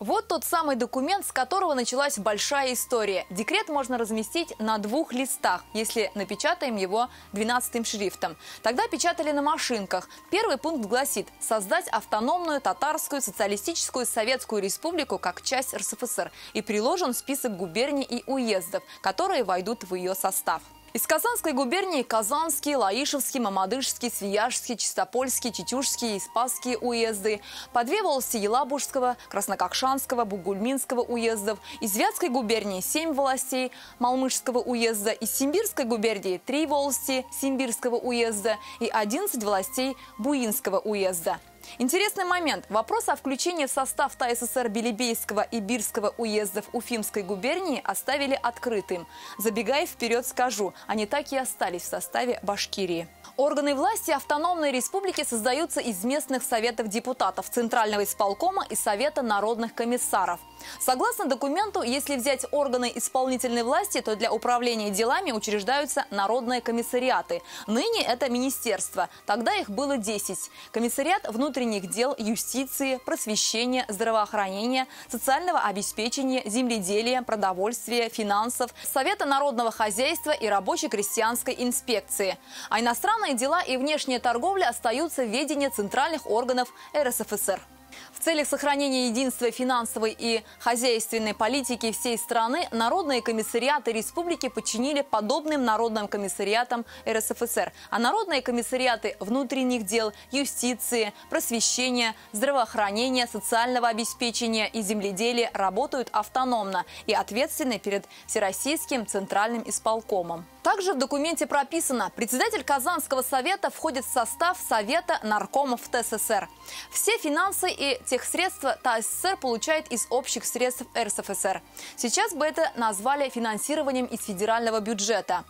Вот тот самый документ, с которого началась большая история. Декрет можно разместить на 2 листах, если напечатаем его 12-м шрифтом. Тогда печатали на машинках. Первый пункт гласит: создать автономную татарскую социалистическую советскую республику как часть РСФСР. И приложен список губерний и уездов, которые войдут в ее состав. Из Казанской губернии Казанский, Лаишевский, Мамадышский, Свияжский, Чистопольский, Тетюшский и Спасские уезды, по 2 волости Елабужского, Краснококшанского, Бугульминского уездов, из Вятской губернии 7 волостей Малмышского уезда, из Симбирской губернии 3 волости Симбирского уезда и 11 властей Буинского уезда. Интересный момент. Вопрос о включении в состав ТАССР Белебейского и Бирского уездов Уфимской губернии оставили открытым. Забегая вперед, скажу, они так и остались в составе Башкирии. Органы власти автономной республики создаются из местных советов депутатов, Центрального исполкома и Совета народных комиссаров. Согласно документу, если взять органы исполнительной власти, то для управления делами учреждаются народные комиссариаты. Ныне это министерство. Тогда их было 10. Комиссариат внутренних дел, юстиции, просвещения, здравоохранения, социального обеспечения, земледелия, продовольствия, финансов, Совета народного хозяйства и рабоче-крестьянской инспекции. А иностранные дела и внешняя торговля остаются в ведении центральных органов РСФСР. В целях сохранения единства финансовой и хозяйственной политики всей страны народные комиссариаты республики подчинили подобным народным комиссариатам РСФСР. А народные комиссариаты внутренних дел, юстиции, просвещения, здравоохранения, социального обеспечения и земледелия работают автономно и ответственны перед Всероссийским центральным исполкомом. Также в документе прописано: председатель Казанского совета входит в состав Совета наркомов ТССР. Все финансы и техсредства ТАССР получает из общих средств РСФСР. Сейчас бы это назвали финансированием из федерального бюджета.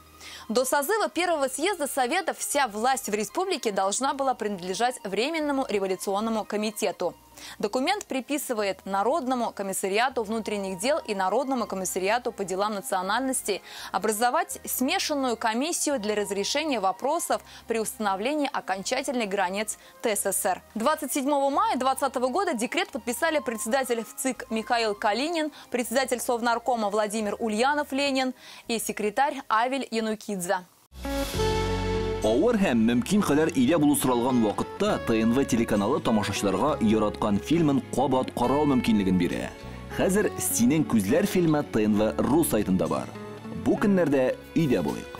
До созыва первого съезда Советов вся власть в республике должна была принадлежать Временному революционному комитету. Документ приписывает Народному комиссариату внутренних дел и Народному комиссариату по делам национальности образовать смешанную комиссию для разрешения вопросов при установлении окончательных границ ТССР. 27 мая 2020 года декрет подписали председатель ВЦИК Михаил Калинин, председатель Совнаркома Владимир Ульянов-Ленин и секретарь Авель Янукидзе. Авыр һәм мөмкин кадәр илә булу соралган вакытта ТНВ телеканалы тамашачыларга яраткан фильмын кабат карау мөмкинлеген бирә. Хәзер "Синең күзләр" фильмы ТНВ.ру сайтында бар. Бу көннәрдә өйдә булыйк.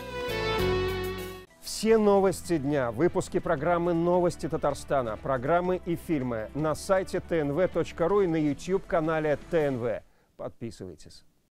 Все новости дня, выпуски программы «Новости Татарстана», программы и фильмы на сайте tnv.ru и на YouTube-канале ТНВ. Подписывайтесь.